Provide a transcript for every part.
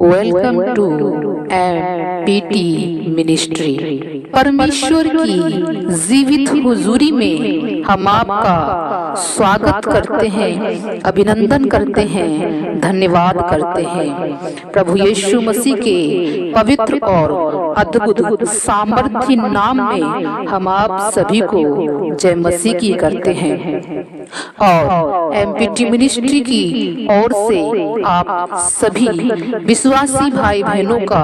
Welcome to empty ministry. परमेश्वर की जीवित हुजूरी में हम आपका स्वागत करते हैं, अभिनंदन करते हैं, धन्यवाद करते हैं। प्रभु यीशु मसीह के पवित्र और अद्भुत सामर्थ्य नाम में हम आप सभी को जय मसीह की करते हैं और एमपीटी मिनिस्ट्री की ओर से आप सभी विश्वासी भाई बहनों का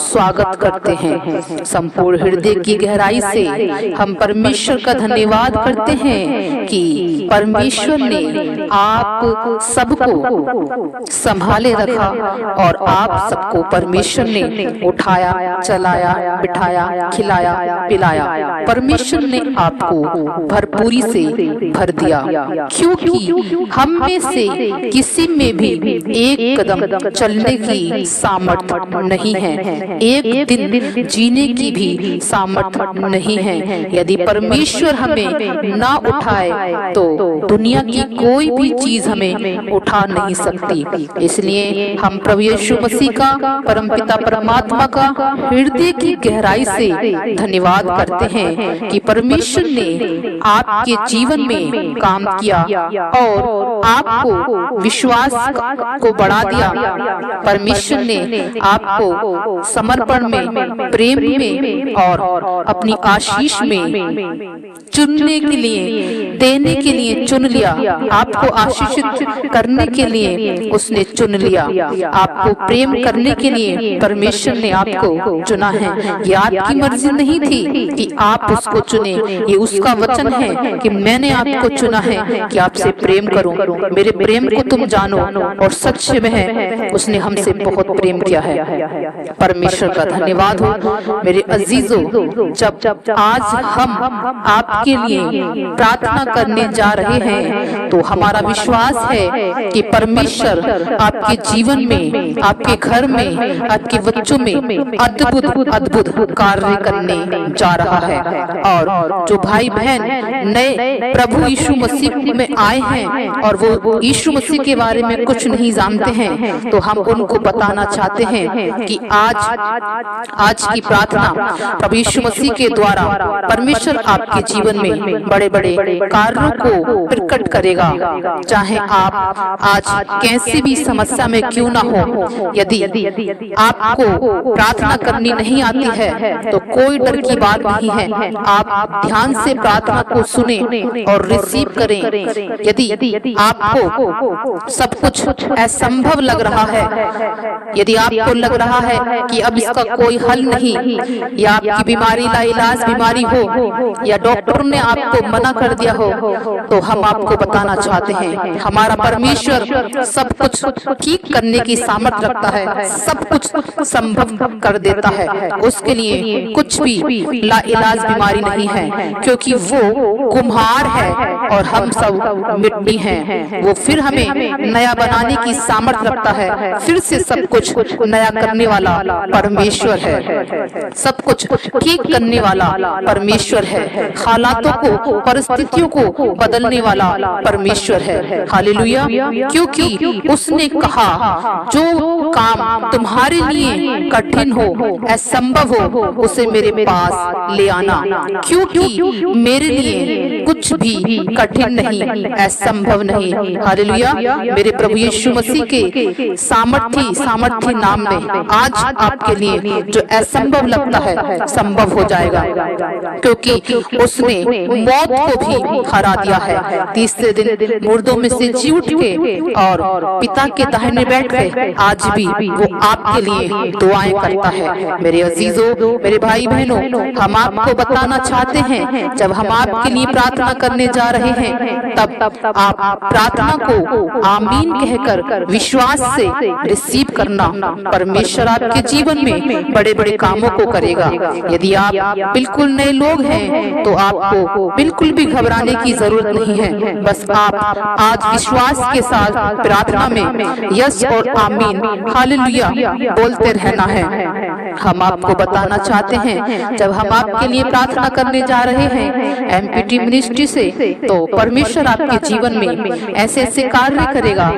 स्वागत करते हैं। संपूर्ण हृदय की गहराई से हम परमेश्वर का धन्यवाद करते हैं कि परमेश्वर ने आप सबको संभाले रखा और आप सबको परमेश्वर ने उठाया, चलाया, बिठाया, खिलाया, पिलाया। परमेश्वर ने आपको भरपूरी से भर दिया, क्योंकि हम में से किसी में भी एक कदम चलने की सामर्थ नहीं है, एक दिन जीने की भी सामर्थ नहीं है। यदि परमेश्वर हमें ना उठाए तो दुनिया की कोई भी चीज हमें उठा नहीं सकती। इसलिए हम प्रभु यीशु मसीह का, परमपिता परमात्मा का हृदय की गहराई से धन्यवाद करते हैं कि परमेश्वर ने आपके जीवन में काम किया और आपको विश्वास को बढ़ा दिया। परमेश्वर ने आपको समर्पण में, प्रेम में और अपनी आशीष में चुनने के लिए, देने के लिए चुन लिया। आपको आशीषित करने के लिए उसने चुन लिया। आपको प्रेम करने के लिए परमेश्वर ने आपको चुना है। ये आपकी मर्जी नहीं थी कि आप उसको चुने, ये उसका वचन है कि मैंने आपको चुना है कि आपसे प्रेम करूं, मेरे प्रेम को तुम जानो। और सच में है, उसने हमसे बहुत प्रेम किया है। परमेश्वर का धन्यवाद हो। मेरे अजीजों, जब आज हम आपके लिए प्रार्थना करने जा रहे हैं तो हमारा विश्वास है कि परमेश्वर आपके जीवन में, आपके घर में, आपके बच्चों में अद्भुत कार्य करने जा रहा है। और जो भाई बहन नए प्रभु यीशु मसीह में आए हैं और वो यीशु मसीह के बारे में कुछ नहीं जानते हैं, तो हम उनको बताना चाहते हैं कि आज की प्रार्थना प्रभु यीशु मसीह के द्वारा परमेश्वर आपके जीवन में बड़े बड़े कार्यों को प्रकट करेगा। चाहे आप आज कैसी भी समस्या में क्यों ना हो, यदि आपको प्रार्थना करनी नहीं आती है तो कोई डर की बात नहीं है। आप ध्यान से प्रार्थना को सुने और रिसीव करें। यदि आपको सब कुछ असंभव लग रहा है, यदि आपको लग रहा है कि अब इसका कोई हल नहीं, या आपकी बीमारी लाइलाज बीमारी हो, या डॉक्टर ने आपको मना कर दिया हो, तो हम आपको बताना चाहते हैं हमारा परमेश्वर सब कुछ ठीक करने की सामर्थ्य रखता है, सब कुछ संभव कर देता है। उसके लिए कुछ भी लाइलाज बीमारी नहीं है, क्योंकि वो कुम्हार है और हम सब मिट्टी हैं। वो फिर हमें नया बनाने की सामर्थ्य रखता है। फिर से सब कुछ नया करने वाला परमेश्वर है, सब कुछ ठीक करने वाला परमेश्वर है, हालातों को, परिस्थितियों को बदलने वाला परमेश्वर है। हालेलुया। क्योंकि उसने कहा जो काम तुम्हारे लिए कठिन हो, असंभव हो, उसे मेरे पास ले आना, क्योंकि मेरे लिए कुछ भी कठिन नहीं, असंभव नहीं। हालेलुया। मेरे प्रभु यीशु मसीह के सामर्थ्य नाम में आज आपके लिए जो असंभव लगता है संभव हो जाएगा, क्योंकि उसने मौत को भी हरा दिया है। तीसरे दिन मुर्दों में से जी उठ के और पिता के दाहिने बैठ के आज भी वो आपके लिए दुआएं करता है। मेरे अजीजों, मेरे भाई बहनों, हम आपको बताना चाहते हैं जब हम आपके लिए प्रार्थना करने जा रहे हैं तब आप प्रार्थना को आमीन कहकर विश्वास से रिसीव करना। परमेश्वर आपके जीवन में बड़े बड़े कामों को करेगा। यदि आप बिल्कुल नए लोग हैं तो आपको बिल्कुल भी घबराने की जरूरत नहीं है। बस आप आज विश्वास के साथ प्रार्थना में यस और आमीन हालेलुया बोलते रहना है। हम आपको बताना चाहते हैं, जब हम आपके लिए प्रार्थना करने जा रहे हैं एमपीटी मिनिस्ट्री से, तो परमेश्वर आपके जीवन में ऐसे ऐसे कार्य करेगा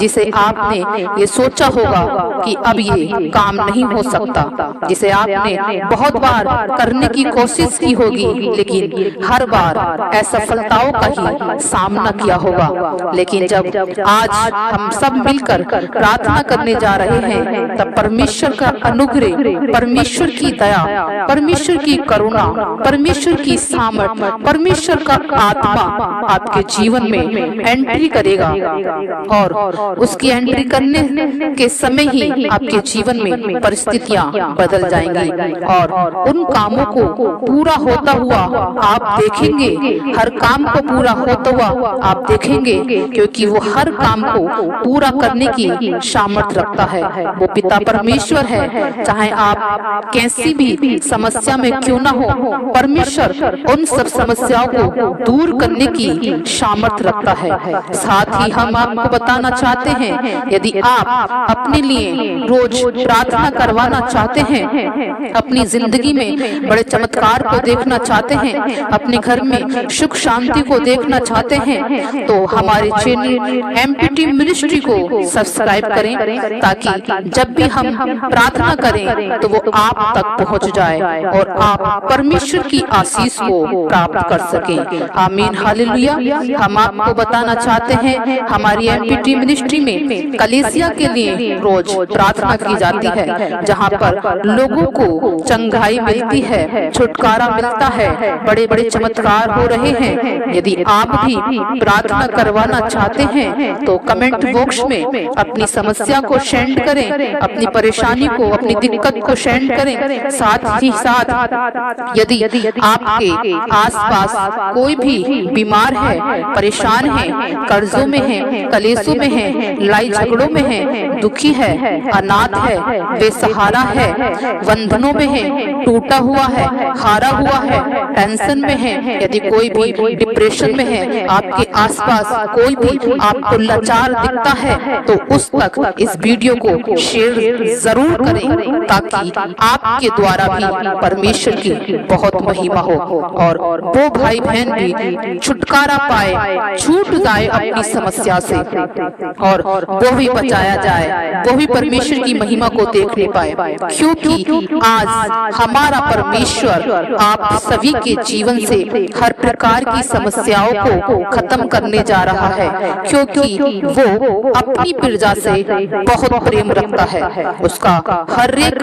जिसे आपने ये सोचा होगा कि अब ये काम नहीं हो सकता, जिसे आपने बहुत बार करने की कोशिश की होगी लेकिन हर बार असफलताओं का ही सामना किया होगा। लेकिन जब आज हम सब मिलकर प्रार्थना करने जा रहे हैं, तब परमेश्वर का अनुग्रह, परमेश्वर की दया, परमेश्वर की करुणा, परमेश्वर की सामर्थ, परमेश्वर का आत्मा आपके जीवन में एंट्री करेगा और उसकी एंट्री करने के समय ही आपके जीवन में परिस्थितियां बदल जाएंगी और उन कामों को पूरा होता हुआ आप देखेंगे। हर काम को पूरा होता हुआ आप देखेंगे, क्योंकि वो हर काम को पूरा करने की सामर्थ रखता है। वो पिता परमेश्वर है। चाहे आप कैसी भी समस्या में क्यों ना हो, परमेश्वर उन सब समस्याओं को दूर करने की सामर्थ रखता है। साथ ही हम आपको बताना चाहते हैं, यदि आप अपने लिए रोज प्रार्थना करवाना चाहते हैं, अपनी जिंदगी में बड़े चमत्कार को देखना चाहते हैं, अपने घर में सुख शांति को देखना चाहते हैं, तो हमारे चैनल एमपीटी मिनिस्ट्री को सब्सक्राइब करें, ताकि जब भी हम प्रार्थना करें तो वो आप तक पहुंच जाए और आप परमेश्वर की आशीष को प्राप्त कर सकें। आमीन हालेलुया। हम आपको बताना चाहते हैं, हमारी एमपीटी मिनिस्ट्री में कलीसिया के लिए रोज प्रार्थना की जाती है, जहां पर लोगों को चंगाई मिलती है, छुटकारा मिलता है, बड़े बड़े चमत्कार हो रहे हैं। यदि आप भी प्रार्थना करवाना चाहते हैं तो कमेंट बॉक्स में अपनी समस्या को सेंड करें, अपनी परेशानी को, अपनी दिक्कत को सेंड करें। साथ ही साथ यदि आपके आसपास कोई भी बीमार है, परेशान है, कर्जों में है, कलेशों में है, लड़ाई झगड़ों में है, दुखी है, अनाथ है, बेसहारा है, बंधनों में है, टूटा हुआ है, हारा हुआ है, टेंशन में है, यदि कोई भी डिप्रेशन में है, आपके आसपास कोई भी आपको लाचार दिखता है, तो उस तक इस वीडियो को शेयर जरूर करें, ताकि आपके द्वारा भी परमेश्वर की बहुत महिमा हो और वो भाई बहन भी छुटकारा पाए, छूट जाए अपनी समस्या से और वो भी बचाया जाए, वो भी परमेश्वर की महिमा को देखने पाए। क्योंकि आज हमारा परमेश्वर आप सभी के जीवन से हर प्रकार की समस्याओं को खत्म करने जा रहा है, क्योंकि वो अपनी प्रजा से बहुत प्रेम रखता है। उसका हर एक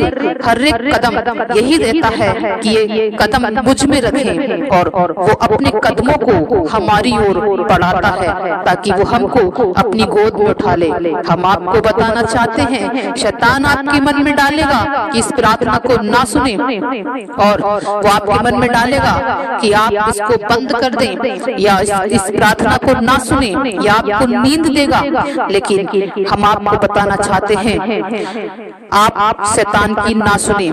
कदम यही देता है कि ये कदम मुझ में रखें और वो अपने कदमों को हमारी ओर बढ़ाता है, ताकि वो हमको अपनी गोद में उठा ले। हम आपको बताना चाहते हैं, शैतान आपके मन में डालेगा कि इस प्रार्थना को ना सुने और वो आपके मन में डालेगा कि आप इसको बंद कर दें या इस प्रार्थना को ना सुने या आपको नींद देगा। लेकिन हम आपको बताना चाहते हैं, आप शैतान की ना सुने।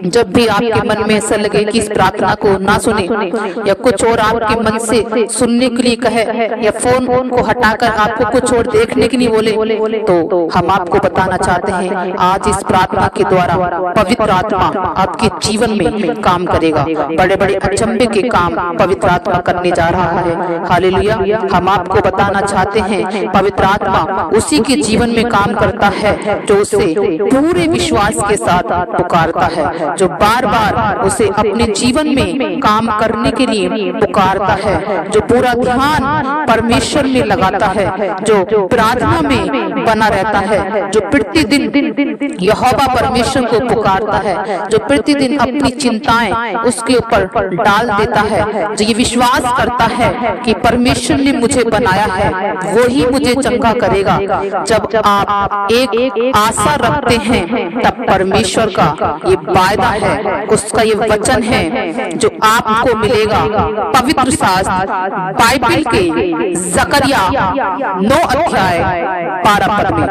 जब भी आपके मन में ऐसा लगे कि इस प्रार्थना को ना सुने या कुछ और आपके मन से सुनने के लिए कहे या फोन को हटाकर आपको कुछ और देखने के लिए बोले, तो हम आपको बताना चाहते हैं, आज इस प्रार्थना के द्वारा पवित्र आत्मा आपके जीवन में काम करेगा। बड़े बड़े अचंभे के काम पवित्र आत्मा करने जा रहा है। हालेलुया। हम आपको बताना चाहते हैं, पवित्र आत्मा उसी के जीवन में काम करता है जो उसे पूरे विश्वास के साथ पुकारता है, जो बार बार उसे अपने जीवन में काम करने के लिए पुकारता है, जो पूरा ध्यान परमेश्वर में लगाता है, जो प्रार्थना में बना रहता है, जो प्रतिदिन यहोवा परमेश्वर को पुकारता है, जो प्रतिदिन अपनी चिंताएं उसके ऊपर डाल देता है, जो ये विश्वास करता है कि परमेश्वर ने मुझे बनाया है, वो ही मुझे चंगा करेगा। जब आप एक आशा रखते हैं, तब परमेश्वर का ये वायदा है, उसका ये वचन है जो आपको मिलेगा। पवित्र शास्त्र बाइबल के जकरिया 9 अध्याय 12 पद में,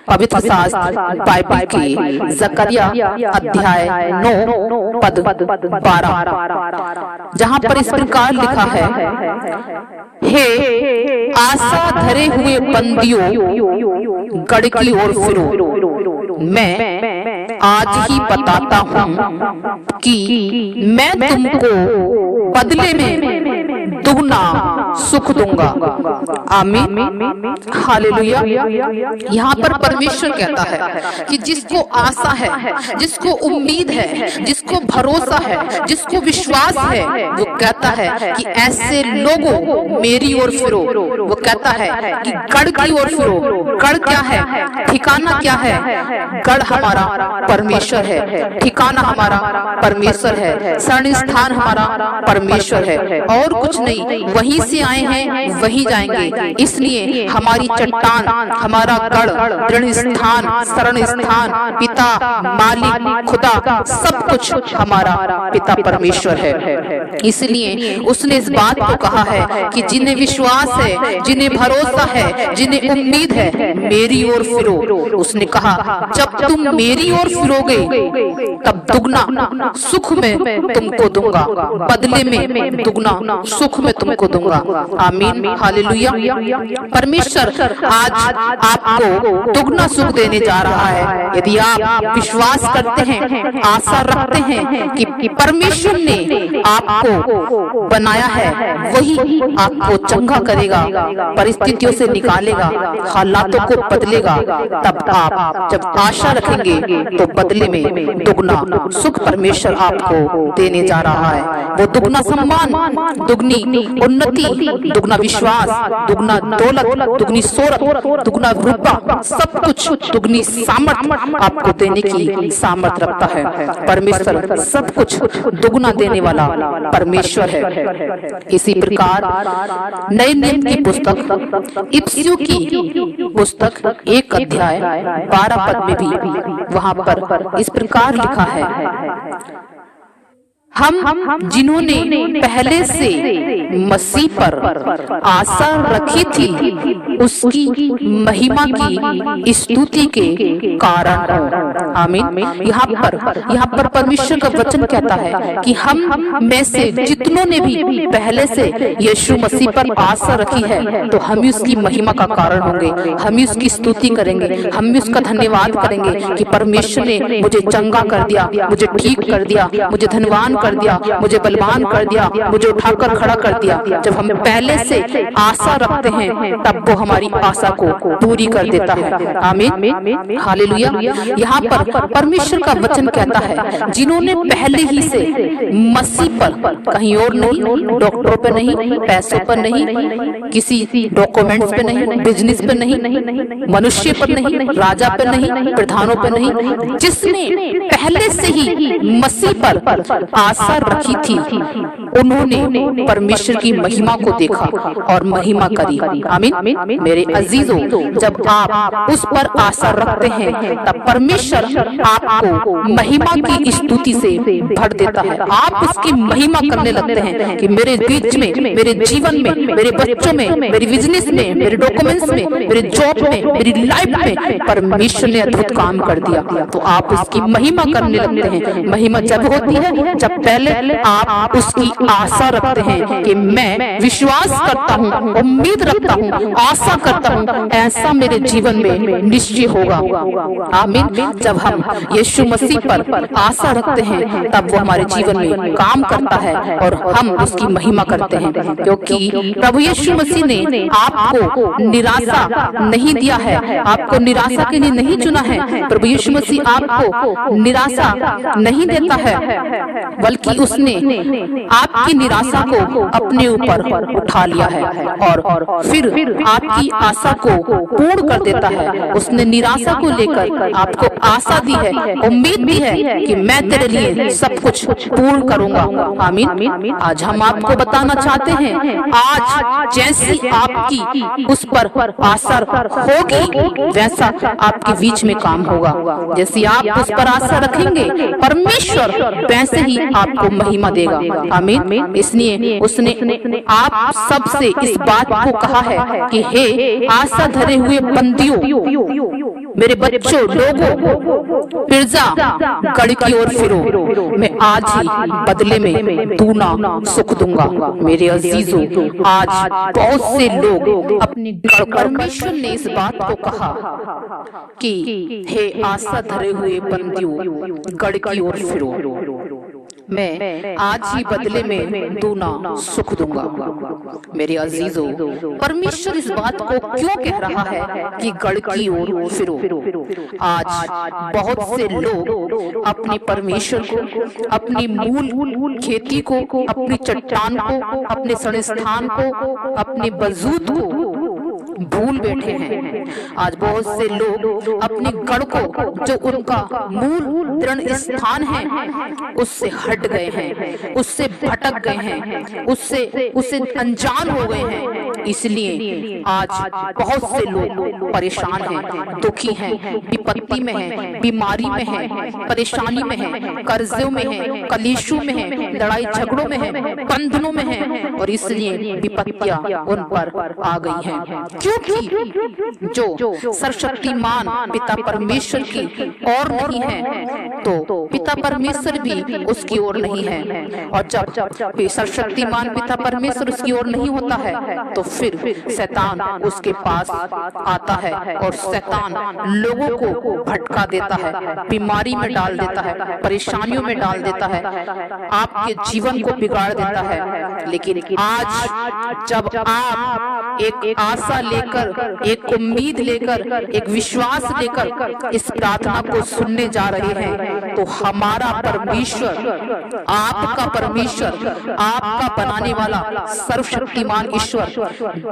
पवित्र शास्त्र बाइबल के जकरिया अध्याय 9 पद 12, जहाँ पर इस प्रकार लिखा है, हे आशा धरे हुए बंदियों, गढ़ की ओर फिरो। मैं आज ही बताता हूँ कि मैं तुमको बदले में दुगना सुख दूंगा। आमीन, हालेलुया। यहाँ पर परमेश्वर कहता है कि जिसको आशा है, जिसको उम्मीद है, जिसको भरोसा है, जिसको विश्वास है, वो कहता है कि ऐसे लोगों मेरी ओर फिरो। वो कहता है कि गढ़ की ओर फिरो। गढ़ क्या है? ठिकाना क्या है? गढ़ हमारा परमेश्वर है, ठिकाना हमारा परमेश्वर है, शरण स्थान हमारा परमेश्वर है, और कुछ नहीं। वहीं से आए हैं वहीं जाएंगे। इसलिए हमारी चट्टान, हमारा गढ़, दृढ़ स्थान, शरण स्थान, पिता, मालिक, खुदा, सब कुछ हमारा पिता परमेश्वर है। इसलिए उसने इस बात को कहा है कि जिन्हें विश्वास है, जिन्हें भरोसा है, जिन्हें उम्मीद है, मेरी ओर फिरो। उसने कहा जब तुम मेरी ओर फिरोगे तब दुगना सुख में तुमको दूंगा, बदले में दुगना सुख में तुमको दूंगा। आमीन, हालेलुया। परमेश्वर आज आपको दुगना सुख देने जा रहा है। यदि आप विश्वास करते हैं, आशा रखते हैं कि परमेश्वर ने आपको बनाया है, वही आपको चंगा करेगा, परिस्थितियों से निकालेगा, हालातों को बदलेगा, तब आप जब आशा रखेंगे तो बदले में दुगना सुख परमेश्वर आपको देने जा रहा है। वो दुगना सम्मान, दुगनी उन्नति, दुगना विश्वास, दुगना दौलत, दुगनी शोहरत, दुगना रुतबा, सब कुछ दुगनी सामर्थ आपको देने की सामर्थ रखता है। परमेश्वर सब कुछ दुगना देने वाला परमेश्वर है। इसी प्रकार नए नियम की पुस्तक इफिसियों की पुस्तक 1 अध्याय 12 पद में भी वहां पर इस प्रकार लिखा है, हम जिन्होंने पहले से मसीह पर आशा रखी थी उसकी महिमा की स्तुति के कारण। आमीन। यहाँ पर परमेश्वर का वचन कहता है कि हम में से जितनों ने भी पहले से यीशु मसीह पर आशा रखी है, तो हम उसकी महिमा का कारण होंगे, हम उसकी स्तुति करेंगे, हम उसका धन्यवाद करेंगे कि परमेश्वर ने मुझे चंगा कर दिया, मुझे ठीक कर दिया, मुझे धनवान कर दिया, मुझे बलवान कर दिया, मुझे उठाकर खड़ा कर दिया। जब हम पहले से आशा रखते हैं तब वो हमारी आशा को पूरी कर देता है। आमीन, हालेलुया। यहाँ पर परमेश्वर का वचन कहता है जिन्होंने पहले ही से मसीह पर, कहीं और नहीं, डॉक्टरों पे नहीं, पैसों पर नहीं, किसी डॉक्यूमेंट्स पे नहीं, बिजनेस पे नहीं, मनुष्य पर नहीं, राजा पे नहीं, प्रधानों पे नहीं, जिसने पहले से ही मसीह पर आशा रखी थी, उन्होंने परमेश्वर की महिमा को देखा और महिमा करी। आमीन। मेरे अजीजों, जब आप उस पर आशा रखते हैं तब परमेश्वर आपको महिमा की स्तुति से भर देता है। आप उसकी महिमा करने लगते हैं कि मेरे बीच में, मेरे जीवन में, मेरे बच्चों में, मेरे बिजनेस में, मेरे डॉक्यूमेंट्स में, मेरे जॉब में, मेरी लाइफ में परमेश्वर ने अद्भुत काम कर दिया। तो आप उसकी महिमा करने लगते हैं। महिमा जब होती है जब पहले आप उसकी आशा रखते हैं कि मैं विश्वास करता हूँ, उम्मीद रखता हूँ, आशा करता हूँ, ऐसा मेरे जीवन में निश्चय होगा। आमीन। जब हम यीशु मसीह पर आशा रखते हैं तब वो हमारे जीवन में काम करता है और हम उसकी महिमा करते हैं, क्योंकि प्रभु यीशु मसीह ने आपको निराशा नहीं दिया है, आपको निराशा के लिए नहीं चुना है। प्रभु यीशु मसीह आपको निराशा नहीं देता है, बल्कि उसने आपकी निराशा को अपने ऊपर उठा लिया है और फिर आपकी आशा को पूर्ण कर देता है। उसने निराशा को लेकर आपको आशा दी है, उम्मीद दी है कि मैं तेरे लिए सब कुछ पूर्ण करूंगा। आमीन। आज हम आपको बताना चाहते हैं, आज जैसी आपकी उस पर आशा होगी वैसा आपके बीच में काम होगा। जैसी आप उस पर आशा रखेंगे परमेश्वर वैसे ही आपको महिमा देगा। आमीन। इसलिए उसने आप सबसे इस बात को कहा है कि हे आशा धरे हुए बंदियों, मेरे बच्चों, लोगों, पिर्जा, गढ़ की ओर फिरो, मैं आज ही बदले में दूना सुख दूंगा। मेरे अजीजों, आज बहुत से लोग अपनी परमेश्वर ने इस बात को कहा कि हे आशा धरे हुए बंदियों, गढ़ की ओर फिरो, मैं आज ही बदले में दूना सुख दूंगा। मेरे अजीजों, परमेश्वर इस बात को क्यों कह रहा है कि गढ़ की ओर फिरो? आज बहुत से लोग अपने परमेश्वर को, अपनी मूल खेती को, अपनी चट्टान को, अपने संस्थान को, अपने वजूद को भूल बैठे हैं। आज बहुत से लोग अपने गढ़ को, जो उनका मूल दृढ़ स्थान है, उससे हट गए हैं, उससे भटक गए हैं, उससे अनजान हो गए हैं। इसलिए आज बहुत से लोग परेशान हैं, दुखी हैं, विपत्ति में हैं, बीमारी में हैं, परेशानी में हैं, कर्जों में हैं, कलेशों में हैं, लड़ाई झगड़ों में हैं, बंधनों में हैं, और इसलिए विपत्तियां उन पर आ गई हैं। क्योंकि जो सर्वशक्तिमान पिता परमेश्वर की ओर नहीं है, तो पिता परमेश्वर भी उसकी ओर नहीं है। और जब सर्वशक्तिमान पिता परमेश्वर उसकी ओर नहीं होता है, तो फिर शैतान उसके पास आता है और शैतान लोगों को भटका देता है, बीमारी में डाल देता है, परेशानियों में डाल देता है, आपके जीवन को बिगाड़ देता है। लेकिन आज जब आप एक आशा लेकर, एक उम्मीद लेकर, एक विश्वास लेकर इस प्रार्थना को सुनने जा रहे हैं, तो हमारा परमेश्वर, आपका परमेश्वर, आपका बनाने वाला सर्वशक्तिमान ईश्वर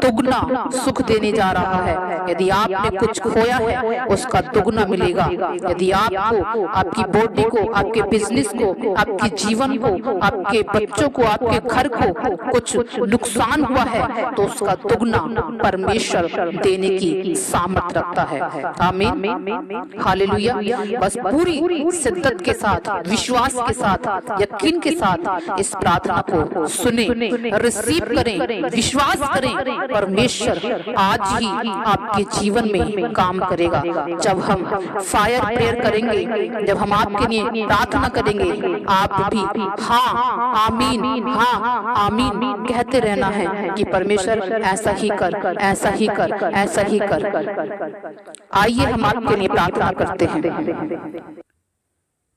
दुगना सुख देने जा रहा है। यदि आपने कुछ खोया है, उसका दुगना मिलेगा। यदि आपको, आपकी बॉडी को, आपके बिजनेस को, आपके जीवन को, आपके बच्चों को, आपके घर को कुछ नुकसान हुआ है, तो उसका दुगना परमेश्वर देने की सामर्थ रखता है। आमीन, हालेलुया। बस पूरी शिद्दत के साथ, विश्वास के साथ, यकीन के साथ इस प्रार्थना को सुने, रिसीव करें, विश्वास करें। परमेश्वर आज ही आपके जीवन में काम करेगा। जब हम फायर प्रेयर करेंगे, जब हम आपके लिए प्रार्थना करेंगे, आप भी हाँ आमीन, हाँ आमीन कहते रहना है कि परमेश्वर ऐसा ही कर, ऐसा ही कर, ऐसा ही कर। आइए हम आपके लिए प्रार्थना करते हैं।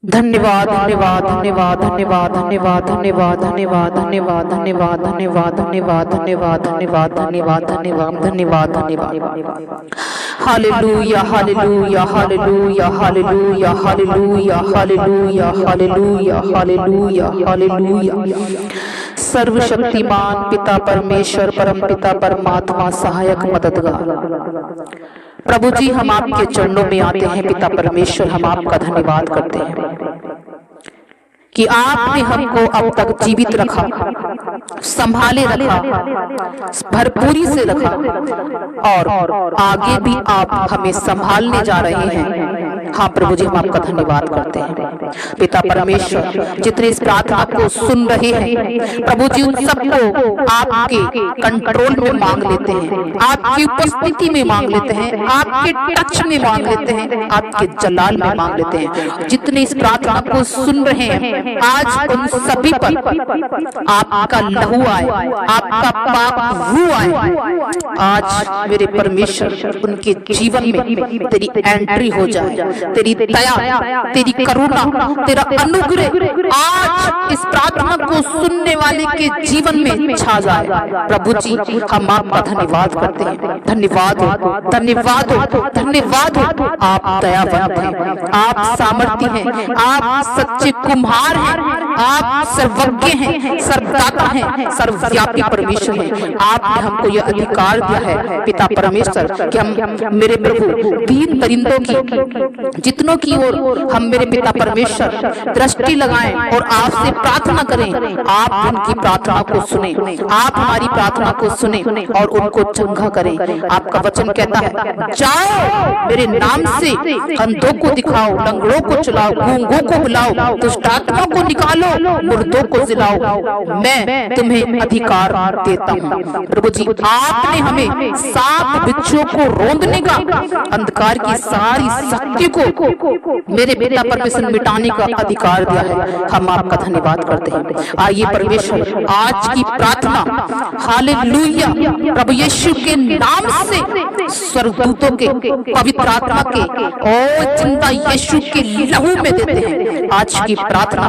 धन्यवाद, धन्यवाद, धन्यवाद, धन्यवाद, धन्यवाद, धन्यवाद, धन्यवाद, धन्यवाद, धन्यवाद, धन्यवाद, धन्यवाद, धन्यवाद, धन्यवाद, धन्यवाद, धन्यवाद, धन्यवाद, धन्यवाद। Hallelujah, hallelujah, hallelujah, hallelujah, hallelujah, hallelujah, hallelujah, hallelujah, hallelujah. सर्वशक्तिमान पिता परमेश्वर, परम पिता परमात्मा, सहायक मददगार प्रभु जी, हम आपके चरणों में आते हैं। पिता परमेश्वर, हम आपका धन्यवाद करते हैं कि आपने हमको अब तक जीवित रखा, संभाले रखा, भरपूरी से रखा, और आगे भी आप हमें संभालने जा रहे हैं। हाँ प्रभु जी, हम आपका धन्यवाद करते हैं। पिता परमेश्वर, जितने इस प्रार्थना को सुन रहे हैं प्रभु जी, उन सबको आपके कंट्रोल में मांग लेते हैं, आपकी उपस्थिति में मांग लेते हैं, आपके टच में मांग लेते हैं, आपके जलाल में मांग लेते हैं। जितने इस प्रार्थना को सुन रहे हैं, आज उन सभी पर आपका लहू आए, आपका पाप रू आए। आज मेरे परमेश्वर, उनके जीवन में तेरी एंट्री हो जाए, तेरी दया, तेरी करुणा, तेरा अनुग्रह आज इस प्रार्थना को सुनने वाले के जीवन में छा जाए। प्रभु जी, हम आपका धन्यवाद करते हैं। धन्यवाद हो, धन्यवाद हो, धन्यवाद हो। आप दयावंत हैं, आप सामर्थी हैं, आप सच्चे कुम्हार हैं, आप सर्वज्ञ हैं, सर्वदाता हैं, सर्वव्यापी परमेश्वर हैं। आपने हमको यह अधिकार दिया है पिता परमेश्वर कि हम मेरे प्रभु दीन दरिंदों की, जितनों की ओर हम मेरे पिता परमेश्वर दृष्टि लगाएं और आपसे प्रार्थना करें। आप उनकी प्रार्थना को सुने, आप हमारी प्रार्थना को सुने और उनको चंगा करें। आपका वचन कहता है, जाओ मेरे नाम से अंधों को दिखाओ, लंगड़ों को चलाओ, गूंगों को बुलाओ, दुष्टात्मा को निकालो, निकालो, मुर्दों को जिलाओ, मैं तुम्हें अधिकार देता हूँ। प्रभु जी, आपने हमें सांप बिच्छू को रोंदने का, अंधकार की सारी शक्ति को मेरे पिता परमेश्वर मिटाने का अधिकार दिया है। हम आपका धन्यवाद करते हैं। आइए परमेश्वर, आज की प्रार्थना हालेलुया प्रभु यीशु के नाम से स्वर्गदूतों के, पवित्र आत्मा के और जिंदा यीशु के लहू में देते हैं। आज की प्रार्थना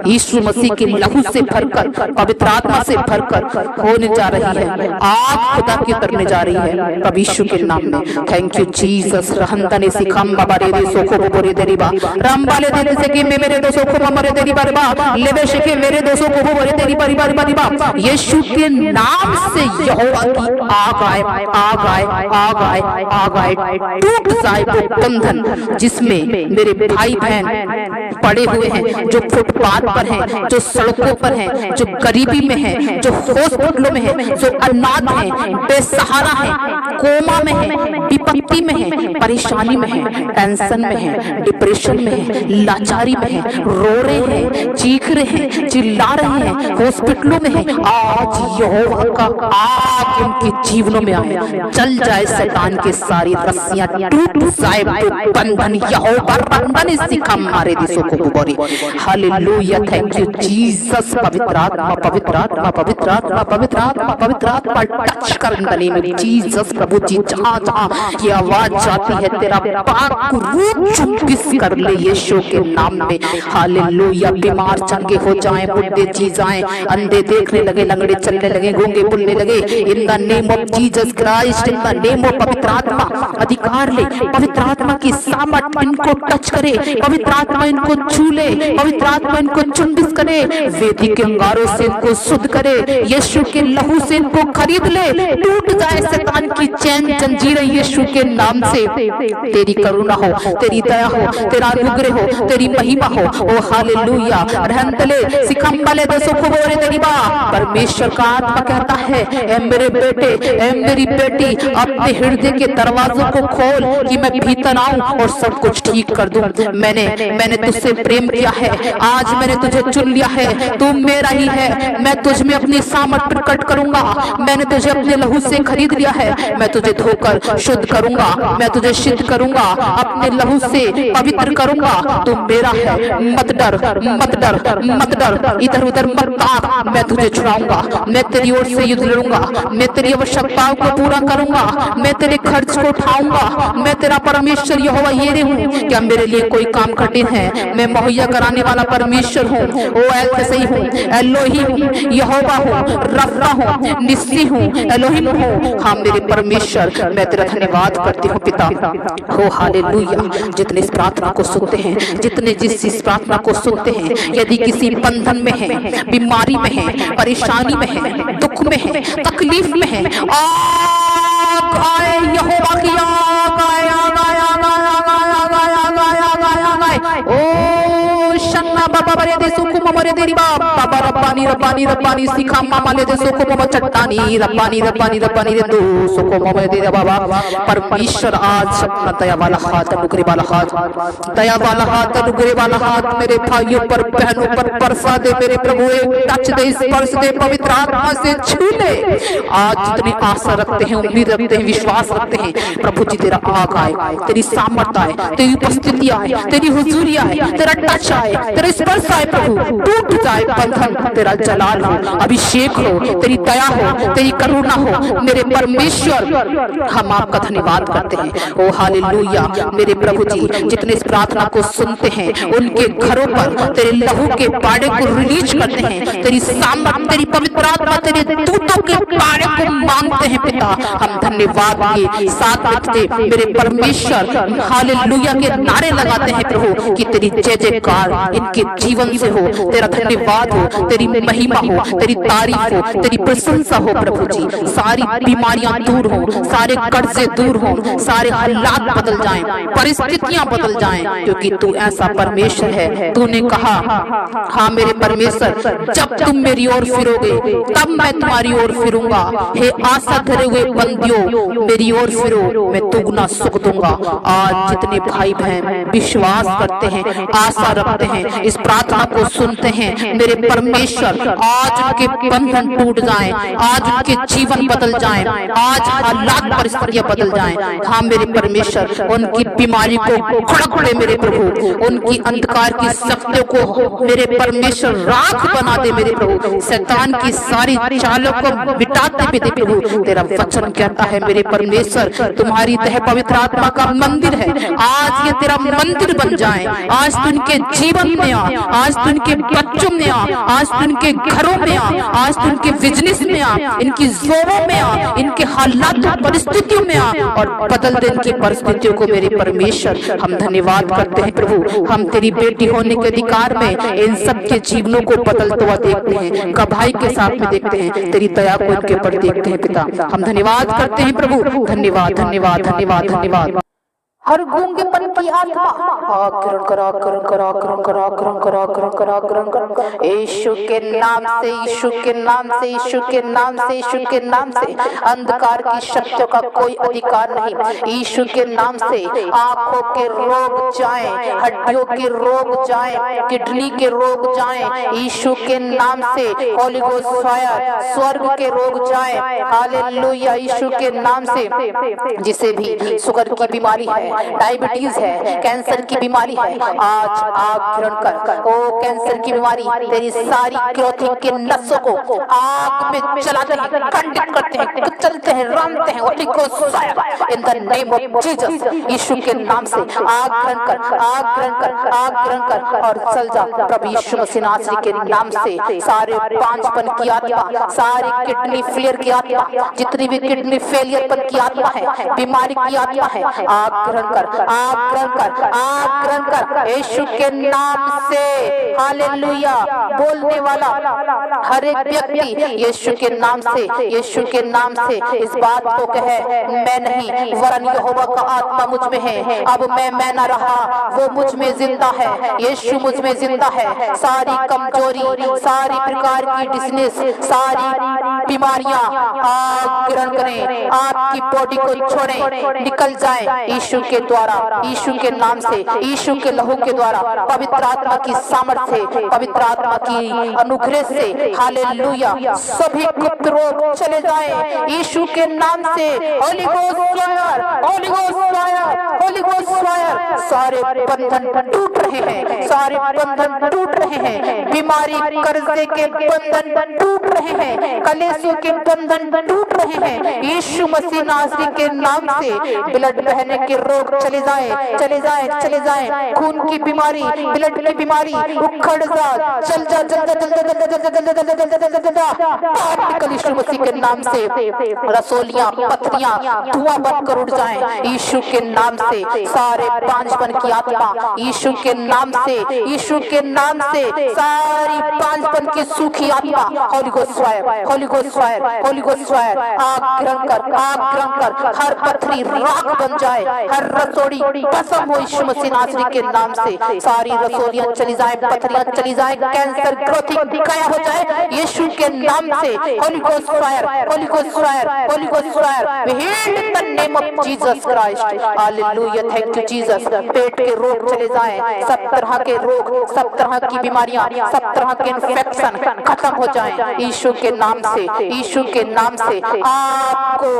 यीशु मसीह के लहू से भरकर, पवित्र आत्मा से भरकर होने जा रही है। आग खुदा की उतरने जा रही है प्रभु यीशु के नाम में। Thank you Jesus. रहंदने सिखम बाबारे दे सोको बोरे देरीबा रामबाले देने से कि मेरे दोस्तों को ममरे देरी बारबा लेवे से कि मेरे दोस्तों को बोरे देरी बारी बारबा। यीशु के नाम से यहोवा की आग आए, आग आए, आग आए, आग आए। टूट जाए वो बंधन जिसमें मेरे भाई बहन पड़े हुए हैं, जो फुटपाथ पर हैं, जो सड़कों पर हैं, जो गरीबी में हैं, जो हॉस्पिटलों में हैं, जो अनाथ हैं, बेसहारा हैं, कोमा में हैं, विपत्ति में हैं, परेशानी में हैं, टेंशन में हैं, डिप्रेशन में हैं, लाचारी में हैं, रो रहे हैं, चीख रहे हैं, चिल्ला रहे हैं, हॉस्पिटलों में हैं। आज यहोवा का आग उनके जीवनों में आए, चल जाए शैतान के सारी रस्सियां, टूट जाए बंधन। यहोवा बंधन सिखम मारे दिसों को बोरी। Hallelujah, thank you Jesus. पवित्र आत्मा, पवित्र आत्मा, पवित्र आत्मा, पवित्र आत्मा, पवित्र आत्मा टच कर in the name of Jesus. प्रभु जी, जहां जहां ये आवाज जाती है, तेरा पाक रूप चुंबिस कर ले यीशु के नाम में। हालेलुया, बीमार चंगे हो जाएं, बुढ़े जी जाएं, अंधे देखने लगे, लंगड़े चलने लगे, गूंगे बोलने लगे। इन the name of Jesus Christ, in the name of पवित्र आत्मा अधिकार ले। पवित्र आत्मा की सामर्थ इनको टच करे, पवित्र आत्मा इनको छू ले, पवित्र आत्मा इनको चुंबिस करे, वेदी के अंगारों से इनको शुद्ध करे, यीशु के लहू से इनको खरीद ले। टूट जाए शैतान की चैन जंजीरें यीशु के नाम से। तेरी करुणा हो, तेरी दया हो, तेरा अनुग्रह हो, तेरी महिमा हो। ओ हालेलुया, रहंतले सिखंबले दोसो को बोरे तेरी बा। परमेश्वर का आत्मा कहता है, ए मेरे बेटे, ए मेरी बेटी, अपने हृदय के दरवाजों को खोल कि मैं भीतर आऊं और सब कुछ ठीक कर दूं। मैंने तुझसे प्रेम किया है, आज मैंने तुझे चुन लिया है, तू मेरा ही है। मैं तुझ में अपनी सामर्थ प्रकट करूंगा, मैंने तुझे अपने लहू से खरीद लिया है। मैं तुझे धोकर शुद्ध करूंगा, मैं तुझे सिद्ध करूंगा, अपने लहू से पवित्र करूंगा। तू मेरा है, मत डर, मत डर, मत डर, इधर उधर मत भाग। मैं तुझे छुड़ाऊंगा, मैं तेरी ओर से युद्ध लड़ूंगा, मैं तेरी आवश्यकताओं को पूरा करूंगा, मैं तेरे खर्च को उठाऊंगा। मैं तेरा परमेश्वर यहोवा यीरे हूँ। क्या मेरे लिए कोई काम कठिन है? मैं मुहैया कराने वाला परमेश्वर हूँ। ओ एल सही हूँ, एलोही हूँ, यहोवा हूँ, रफ़ा हूँ, निस्सी हूँ, एलोहिम हूँ। हाँ मेरे परमेश्वर, मैं तेरा धन्यवाद करती हूँ पिता। हो हालेलुया। जितने इस प्रार्थना को सुनते हैं, जितने जिस इस प्रार्थना को सुनते हैं, यदि किसी बंधन में है, बीमारी में है, परेशानी में है, दुख में है, तकलीफ में है, आग आए, यहोवा की आग आए, आग आए, आग आए, आग आए, आग आए, आग आए, आग आए, आग आए। ओ शन्ना बाबा बरे दे सुकु ममरे देरी बाबा रब्बानी रब्बानी रब्बानी सिखा मामा ले दे सुकु मम चट्टानी रब्बानी रब्बानी रब्बानी दे दो सुकु ममरे दे बाबा। परमेश्वर आज अपना दया वाला हाथ, अनुग्रह वाला हाथ, दया वाला हाथ, अनुग्रह वाला हाथ मेरे भाइयों पर, बहनों पर बरसा दे मेरे प्रभु। एक टच दे, स्पर्श दे, पवित्र आत्मा से छू ले। आज जितनी आशा रखते हैं, उम्मीद रखते हैं, विश्वास रखते हैं, प्रभु जी तेरा आग आए, तेरी सामर्थ आए, तेरी उपस्थिति आए, तेरी हुजूरी आए, तेरा टच आए, तेरा स्पर्श आए प्रभु। टूट जाए बंधन, तेरा जलाल हो, अभिषेक हो, तेरी दया हो, तेरी करुणा हो मेरे परमेश्वर। हम आपका धन्यवाद करते हैं। ओ हालेलुया मेरे प्रभु जी, जितने इस प्रार्थना को सुनते हैं उनके घरों पर तेरे लहू के बाड़े को रिलीज करते हैं, तेरी सामर्थ, तेरी पवित्र आत्मा, तेरे दूतों के बाड़े को मांगते हैं पिता। हम धन्यवाद के साथ रखते मेरे परमेश्वर हालेलुया के नारे लगाते हैं प्रभु कि तेरी जय जयकार इनके जीवन से हो, तेरा धन्यवाद हो, तेरी महिमा हो, तेरी तारीफ हो, तेरी प्रशंसा हो प्रभु जी। सारी बीमारियां दूर हो, सारे कर्जे दूर हो, सारे हालात बदल जाएं, परिस्थितियां बदल जाएं, क्योंकि तू ऐसा परमेश्वर है। तूने कहा, हाँ मेरे परमेश्वर, जब तुम मेरी ओर फिरोगे तब मैं तुम्हारी ओर फिरूंगा। हे आशा धरे हुए बंदियों, मेरी ओर फिरो, मैं दुगना सुख दूंगा। आज जितने भाई बहन विश्वास करते हैं, आशा रखते हैं, इस प्रार्थना को सुनते हैं, मेरे परमेश्वर आज उनके बंधन टूट जाएं, आज उनके जीवन बदल जाएं, आज हालात परिस्थितियां बदल जाएं। हाँ मेरे परमेश्वर, उनकी बीमारी को खड़क दे मेरे प्रभु, उनकी अंधकार की शक्तियों को मेरे परमेश्वर राख बना दे मेरे प्रभु, शैतान की सारी चालों को मिटाते भी दे प्रभु। तेरा वचन कहता है मेरे परमेश्वर, तुम्हारी देह पवित्र आत्मा का मंदिर है। आज ये तेरा मंदिर बन जाए, आज तू इनके जीवन में आ, आज तू इनके बच्चों में आ, आज तू इनके घरों में आ, आज तू इनके बिजनेस में आ, इनकी जोरों में आ, इनके हालात परिस्थितियों में आ और बदल दे इनकी परिस्थितियों को मेरे परमेश्वर। हम धन्यवाद करते हैं प्रभु, हम तेरी बेटी होने के अधिकार में इन सब के जीवनों को बदलता हुआ देखते हैं, गवाही के साथ में देखते हैं, तेरी दया को इनके ऊपर देखते हैं पिता। हम धन्यवाद करते हैं प्रभु, धन्यवाद धन्यवाद धन्यवाद धन्यवाद। हर गूंगेपन की आत्मा आक्रमण कर, आक्रमण कर, आक्रमण कर, आक्रमण कर, आक्रमण कर, आक्रमण कर, यीशु के नाम से, यीशु के नाम से, यीशु के नाम से, यीशु के नाम से। अंधकार की शक्तियों का कोई अधिकार नहीं। यीशु के नाम से आंखों के रोग जाएं, हड्डियों के रोग जाएं, किडनी के रोग जाएं, यीशु के नाम से। होली गोस्ट फायर, स्वर्ग के रोग जाएं, हालेलुया। यीशु के नाम से जिसे भी शुगर की बीमारी है, डायबिटीज है, कैंसर की बीमारी है, आज आग ग्रहण कर। ओ कैंसर की बीमारी, तेरी सारी क्रोथिंग के नसों को आग में जलाते हैं, खंडित करते हैं, कुचलते हैं, रामते हैं। Holy ghost fire in the name of Jesus. यीशु के नाम से आग ग्रहण कर, आग ग्रहण कर, आग ग्रहण कर और चल जा प्रभु यीशु मसीह नासरी के नाम से। सारे पांचपन की आत्मा, सारी किडनी फेलियर की आत्मा, जितनी भी किडनी फेलियर पर की आत्मा है, बीमारी की आत्मा है, आग ग्रहण कर, आग ग्रहण कर, आग ग्रहण कर यीशु के नाम से। हालेलुया। बोलने वाला हर एक व्यक्ति यीशु के नाम से, यीशु के नाम से इस बात को कहे, मैं नहीं वरन यहोवा का आत्मा मुझ में है। अब मैं न रहा, वो मुझ में जिंदा है, यीशु मुझ में जिंदा है। सारी कमजोरी, सारी प्रकार की डिसनेस, सारी बीमारियां आग ग्रहण करें, आपकी बॉडी को छोड़ें, निकल जाए यीशु के द्वारा, यीशु के नाम से, यीशु के लहू के द्वारा, पवित्र आत्मा की सामर्थ्य से, पवित्र आत्मा की अनुग्रह से। हालेलुया। सभी गुप्त रोग चले जाएं यीशु के नाम से। Holy ghost fire, holy ghost fire, holy ghost fire. सारे बंधन टूट रहे हैं, सारे बंधन टूट रहे हैं, बीमारी कर्जे के बंधन टूट रहे हैं, कलेशों के बंधन टूट रहे हैं यीशु मसीह नासरी के नाम से। ब्लड बहने के रोग चले जाए, चले जाए, चले जाए। खून की बीमारी, ब्लड की बीमारी उखड़ जा, चल जा, चल जा, चल जा, चल जा, चल जा, चल जा, चल जा, निकल यीशु मसीह के नाम से। रसोलियां, पथरियां धुआं बनकर उड़ जाएं यीशु के नाम से। सारे पांचपन की आत्मा यीशु के नाम से, यीशु के नाम से। सारी पांचपन की सूखी आत्मा, holy ghost fire, holy ghost fire, holy ghost fire. आग ग्रहण कर, आग ग्रहण कर। हर पथरी राख बन जाए, हर रसोड़ी भस्म हो यीशु मसीह नासरी के नाम से। सारी रसोलियां चली जाए, पथरियां चली जाए, कैंसर ग्रोथिंग गायब हो जाए यीशु के नाम से। Holy ghost fire, holy ghost fire, holy ghost fire. We heal in the name of Jesus Christ. Hallelujah. Thank you Jesus. पेट के रोग चले जाएं, सब तरह के रोग, सब तरह की बीमारियां, सब तरह के इन्फेक्शन खत्म हो जाएं यीशु के नाम से, यीशु के नाम से। आपको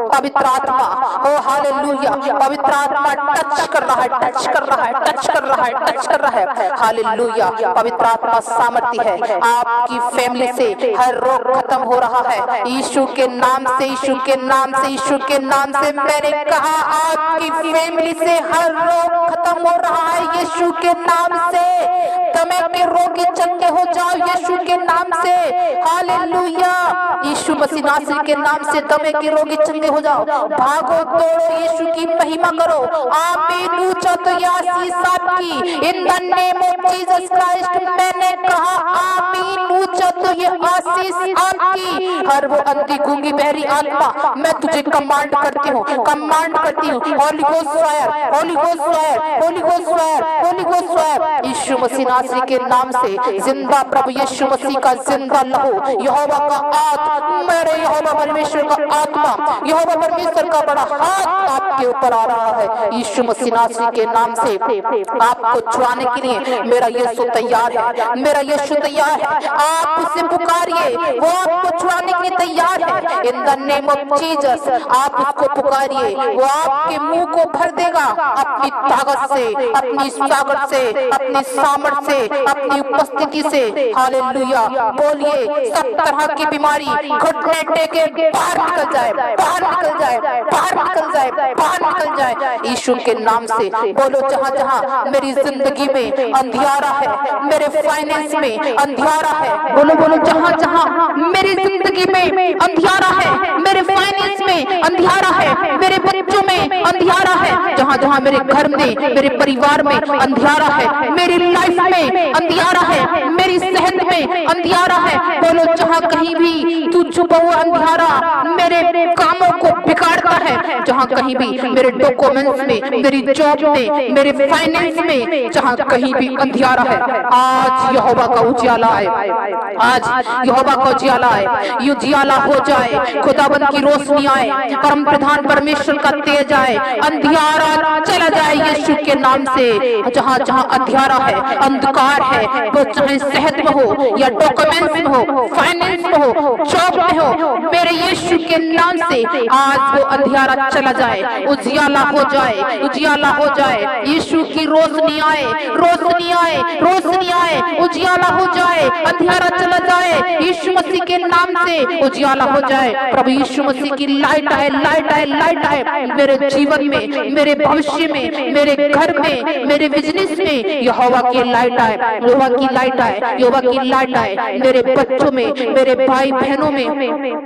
पवित्र आत्मा, ओ हालेलुया, पवित्र आत्मा टच कर रहा है, टच कर रहा है, टच कर रहा है, टच कर रहा है। हालेलुया। पवित्र आत्मा सामर्थ्य है, आपकी फैमिली से हर रोग खत्म हो रहा है यीशु के नाम से, यीशु के नाम से, यीशु के नाम से। मैंने कहा आपकी फैमिली से हर रोग खत्म हो रहा है यीशु के नाम से। दमे के रोगी चंगे हो जाओ यीशु के नाम से। हालेलुया। यीशु मसीह नासरी के नाम से दमे के रोगी चंगे हो जाओ। भागो दौड़ो, यीशु की महिमा करो। आमीन। पूछा तो ये आशीष आपकी। इन the name of Jesus Christ मैंने कहा आमीन। पूछा तो ये आशीष आपकी। हर वो अंधी गूंगी बहरी आत्मा मैं तुझे कमांड करती हूँ, कमांड करती हूँ। Holy ghost fire, holy ghost fire, holy ghost fire, holy ghost fire. यीशु मसीह नासरी के नाम से जिंदा प्रभु यीशु मसीह का जिंदा लहू, यहोवा का आत्मा, मेरे यहोवा परमेश्वर का आत्मा, यहोवा परमेश्वर का बड़ा हाथ आपके ऊपर आ रहा है। यीशु मसीह नासरी के नाम से आपको छुआने के लिए मेरा यीशु तैयार है, मेरा यीशु तैयार है। आप उसे पुकारिए, वो आपको छुआने के लिए तैयार है। इन द नेम ऑफ जीसस आप उसको पुकारिए, वो आपके मुंह को भर देगा अपनी ताकत से, अपनी ताकत से, अपनी सामर्थ से, अपनी उपस्थिति से। हालेलुया। बोलिए सब तरह की बीमारी घुटने टेके बाहर निकल जाए, बाहर निकल जाए, बाहर निकल जाए, बाहर निकल जाए यीशु के नाम से। बोलो जहाँ जहाँ मेरी जिंदगी में अंधियारा है, मेरे फाइनेंस में अंधियारा है, बोलो बोलो जहाँ जहाँ मेरी जिंदगी में अंधियारा है, मेरे फाइनेंस में अंधियारा है, मेरे बच्चों में अंधियारा है, जहाँ जहाँ मेरे घर में, मेरे परिवार में अंधियारा है, मेरी लाइफ में अंधियारा है, मेरी सेहत में अंधियारा है। बोलो जहाँ कहीं भी तू छुपा हुआ अंधियारा मेरे कामों को बिगाड़ता है, जहाँ कहीं भी मेरे डॉक्यूमेंट्स में, मेरी जॉब में, मेरे फाइनेंस में जहाँ कहीं भी अंधियारा है, आज यहोवा का उजियाला आए, आज यहोवा का उजियाला आए, ये उजियाला हो जाए, खुदाबंद की रोशनी आए, परम प्रधान परमेश्वर का तेज आए, अंधियारा चला जाए यीशु के नाम से। जहाँ जहाँ अंधियारा है, अंधकार है, वो चाहे सेहत में हो या डॉक्यूमेंट्स में हो, फाइनेंस में हो, जॉब में हो, मेरे यीशु के नाम से आज वो अंधियारा चला जाए, उजियाला हो जाए, उजियाला हो जाए। यीशु की रोशनी आए, रोशनी आए, रोशनी आए, उजियाला हो जाए, अंधियारा चला जाए यीशु मसीह के नाम से, उजियाला हो जाए। प्रभु यीशु मसीह की लाइट आए, लाइट आए, लाइट आए मेरे जीवन में, मेरे भविष्य में, मेरे घर में, मेरे बिजनेस में यहोवा की लाइट आए, यहोवा की लाइट आए, यहोवा की लाइट आए मेरे बच्चों में, मेरे भाई बहनों में,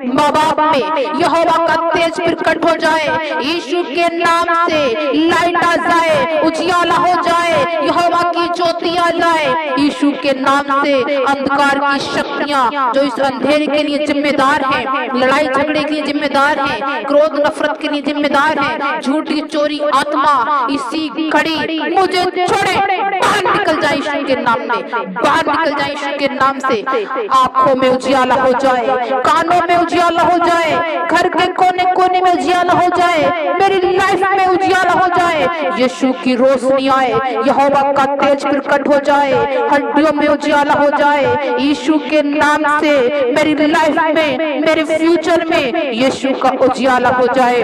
माँ बाप में यहोवा का तेज प्रकट हो जाए। यीशु के नाम से लाइट आ जाए, उजियाला हो जाए, यहोवा की ज्योति आ जाए। यीशु के नाम से अंधकार की शक्तियां जो इस अंधेरे के लिए जिम्मेदार हैं, लड़ाई झगड़े के लिए जिम्मेदार हैं, क्रोध नफरत के लिए जिम्मेदार हैं, झूठी चोरी आत्मा इसी घड़ी मुझे छोड़े, बाहर निकल जाए यीशु के नाम में, बाहर निकल जाए यीशु के नाम से। आंखों में उजियाला हो जाए, कानों में उजियाला हो जाए, घर के कोने कोने में उजियाला हो जाए, मेरी लाइफ में उजियाला हो जाए। यीशु की रोशनी आए, यहोवा का तेज प्रकट हो जाए, हड्डियों में उजियाला हो जाए यीशु के नाम से। मेरी लाइफ में, मेरे फ्यूचर में यीशु का उजियाला हो जाए,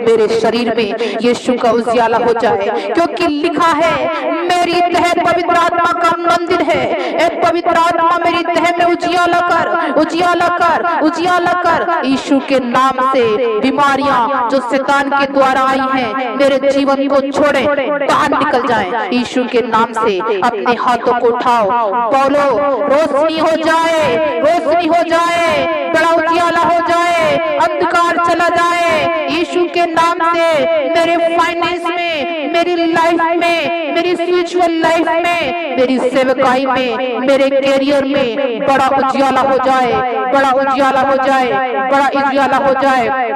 मेरे शरीर में यीशु का उजियाला हो जाए, क्योंकि लिखा है मेरी तह पवित्र आत्मा का मंदिर है। ए पवित्र आत्मा मेरी तह में उजियाला कर, उजियाला कर, उजियाला कर। यीशु के नाम से बीमारियां जो शैतान के द्वारा आई हैं मेरे जीवन को छोड़े, बाहर निकल जाए यीशु के नाम से। अपने हाथों को उठाओ, बोलो रोशनी हो जाए, रोशनी हो जाए, बड़ा उजियाला हो जाए, अंधकार चला जाए यीशु के नाम से। मेरे फाइनेंस में, मेरी लाइफ में, मेरी स्पिरिचुअल लाइफ में, मेरी सेवकाई में, मेरे करियर में बड़ा उजियाला हो जाए, बड़ा उजियाला हो जाए, बड़ा उजियाला हो जाए।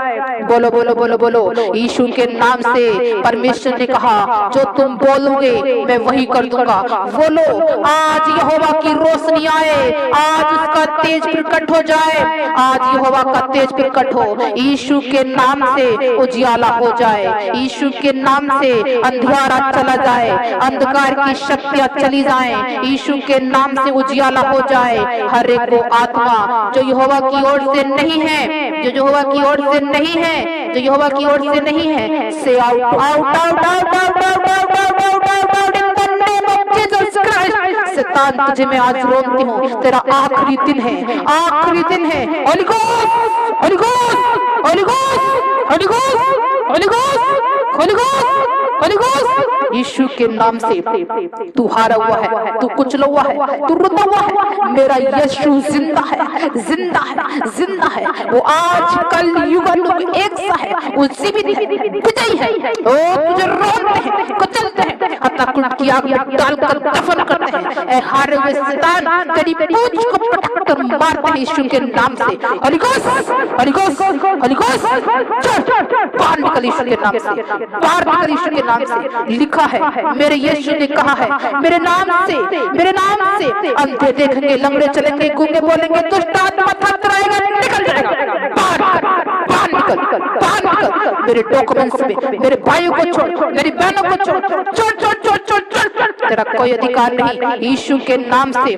बोलो बोलो बोलो बोलो यीशु के नाम से। परमेश्वर ने कहा जो तुम बोलोगे मैं वही कर दूंगा। बोलो आज यहोवा की रोशनी आए, आज उसका तेज प्रकट हो जाए, आज यहोवा का तेज प्रकट हो यीशु के नाम से, उजियाला हो जाए यीशु के नाम से। अंधियारा चला जाए, अंधकार की शक्तियां चली जाएं यीशु के नाम से, उजियाला हो जाए। हर एक वो आत्मा जो यहोवा की ओर से नहीं है, जो यहोवा की ओर से नहीं है, जो यहोवा की ओर से नहीं है, से out out out out out out out out out out out in the name of Jesus Christ. शैतान तुझे मैं आज रोकती हूँ, तेरा आखिरी दिन है, आखिरी दिन है। Holy ghost, holy ghost, holy ghost, holy ghost, holy ghost, holy ghost, holy ghost. यीशु के नाम से तू हारा हुआ है, तू कुचला हुआ है, तू रुका हुआ है, मेरा यीशु जिंदा है, जिंदा है, जिंदा है। वो आज कल युगानुग एक सा है, वो जीवित है, विजयी है। ओ तुझे रोकते हैं, कुचलते हत्याकुंड की आग में डालकर दफन करते हैं। ऐ हारे हुए शैतान, तेरी पूंछ को पटक कर मारते हैं यीशु के नाम से। Holy ghost, holy ghost, holy ghost, बाहर निकल यीशु के नाम से, बाहर निकल यीशु के नाम से। लिखा है, मेरे यीशु ने कहा है, मेरे नाम से, मेरे नाम से अंधे देखेंगे, लंगड़े चलेंगे, गूंगे बोलेंगे, दुष्ट आत्मा थर्राएगा, निकल जाएगा। बाहर बाहर निकल, बाहर निकल। मेरे डॉक्यूमेंट्स में मेरे भाइयों को छोड़, मेरी बहनों को छोड़, छोड़ छोड़ छोड़ छोड़ छोड़। तेरा कोई अधिकार नहीं यीशु के नाम से।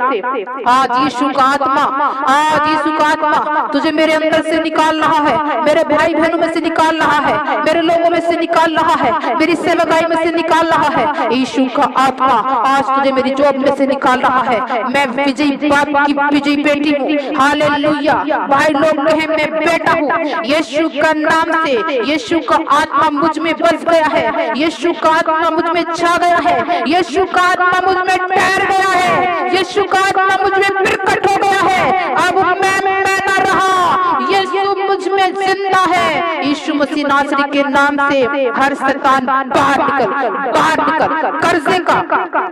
आज यीशु का आत्मा, आज यीशु का आत्मा तुझे मेरे अंदर से निकाल रहा है, मेरे भाई बहनों में से निकाल रहा है, मेरे लोगों में से निकाल रहा है, मेरी सेवकाई में से निकाल रहा है। यीशु का आत्मा आज तुझे मेरी जॉब में से निकाल रहा है। मैं विजयी बाप की विजयी बेटी हूँ। हालेलुया। भाई लोग कहे मैं बेटा हूँ। यीशु का नाम से यीशु का आत्मा मुझ में बस गया है, यीशु का आत्मा मुझ में छा गया है, यीशु का आत्मा मुझ में ठहर गया है, यीशु का आत्मा मुझ में प्रकट हो गया है। अब मैं ना रहा, यीशु मुझ में जिंदा है। यीशु मसीह नासरी के नाम से हर शैतान बाहर निकल, बाहर निकल। कर्जे का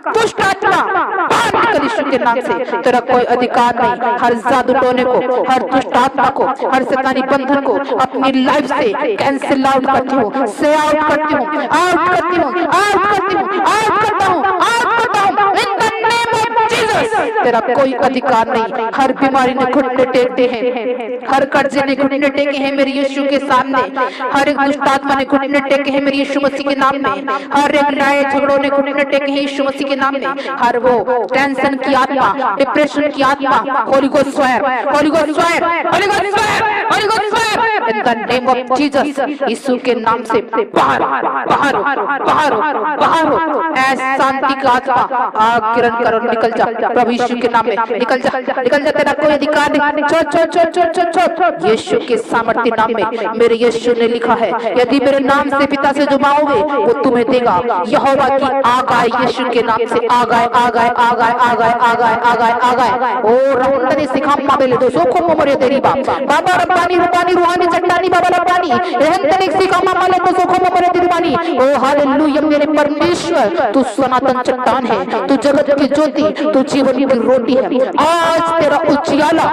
दुष्ट आत्मा बाहर निकल यीशु के नाम से। तेरा कोई अधिकार नहीं। हर जादू टोने को, हर दुष्ट आत्मा को, हर शैतानी बंधन को अपनी लाइफ से कैंसिल आउट करती हूँ, से आउट करती हूँ, आउट करती हूँ, आउट करती हूँ, आउट करता हूँ, आउट करता हूँ। इन द नेम ऑफ जीसस। तेरा कोई अधिकार नहीं। हर बीमारी ने घुटने टेके हैं, हर कर्जे ने घुटने टेके हैं मेरे यीशु के सामने, हर एक दुष्ट आत्मा ने घुटने टेके हैं मेरे यीशु मसीह के नाम में, हर एक नए झगड़ों ने घुटने टेके हैं यीशु मसीह के नाम में। हर वो टेंशन की आत्मा, डिप्रेशन की आत्मा, holy ghost fire, holy ghost fire, holy ghost fire, holy ghost fire in the name of Jesus. यीशु के नाम से बाहर बाहर बाहर बाहर हो। ऐसा शांति का आत्मा आग किरण करो, निकल जा प्रभु यीशु के नाम में, निकल जा, निकल जा। तेरा कोई अधिकार नहीं। छोड़ छोड़ छोड़ छोड़ छोड़ छोड़। यीशु के सामर्थ्य नाम में मेरे यीशु ने लिखा है, यदि मेरे नाम से पिता से जो मांगोगे वो तुम्हें देगा। यहोवा की आग आए यीशु के नाम से, आग आए, आग आए, आग आए, आग आए, आग आए, आग आए, आग आए। ओ रहुंदनी सिखाम माबेले दो सोखो मोमरे तेरी बाप बाबा रब्बानी रूपानी रूहानी चट्टानी बाबा रब्बानी रहंदनी सिखाम माबेले दो सोखो मोमरे तेरी बानी। ओ हालेलुया। मेरे परमेश्वर तू सनातन चट्टान है, तू जगत की ज्योति, तू जीवन की रोटी है। आज तेरा उजियाला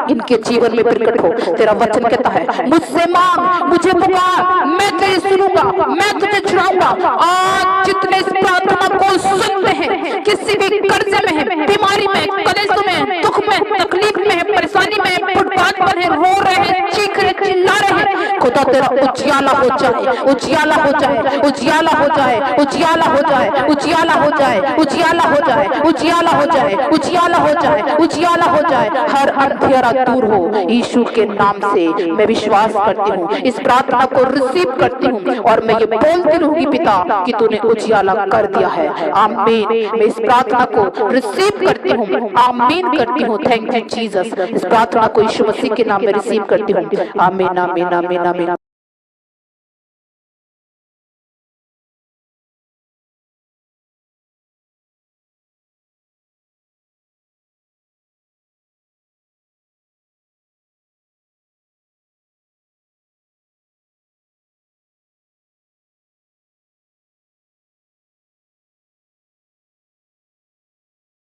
इनके जीवन में प्रकट हो। तेरा वचन कहता है, मुझसे मांग, मुझे पुकार, मैं तुझे सुनूंगा, मैं तुझे छुड़ाऊंगा। आज जितने इस प्रार्थना को सुनते हैं, किसी भी कर्जे में है, बीमारी में, कलेशों में, दुख में, तकलीफ में, परेशानी में, फुटपाथ पर है, रो रहे हैं, चीख रहे, चिल्ला रहे हैं, खुदा तेरा उजियाला हो जाए, उजियाला हो जाए, उजियाला हो जाए, उजियाला हो जाए, उजियाला हो जाए, उजियाला हो जाए, उजियाला हो जाए, उजियाला हो जाए, उजियाला हो जाए। हर अंधेरा दूर हो यीशु के नाम से। मैं विश्वास करती हूँ, इस प्रार्थना को रिसीव करती हूँ और मैं ये बोलती रहूंगी पिता कि तूने उजियाला कर दिया है। आमीन। मैं इस प्रार्थना को रिसीव करती हूँ, आमीन करती हूँ। Thank you Jesus. इस प्रार्थना को यीशु मसीह के नाम में रिसीव करती हूँ। आमीन, आमीन, आमीन, आमीन।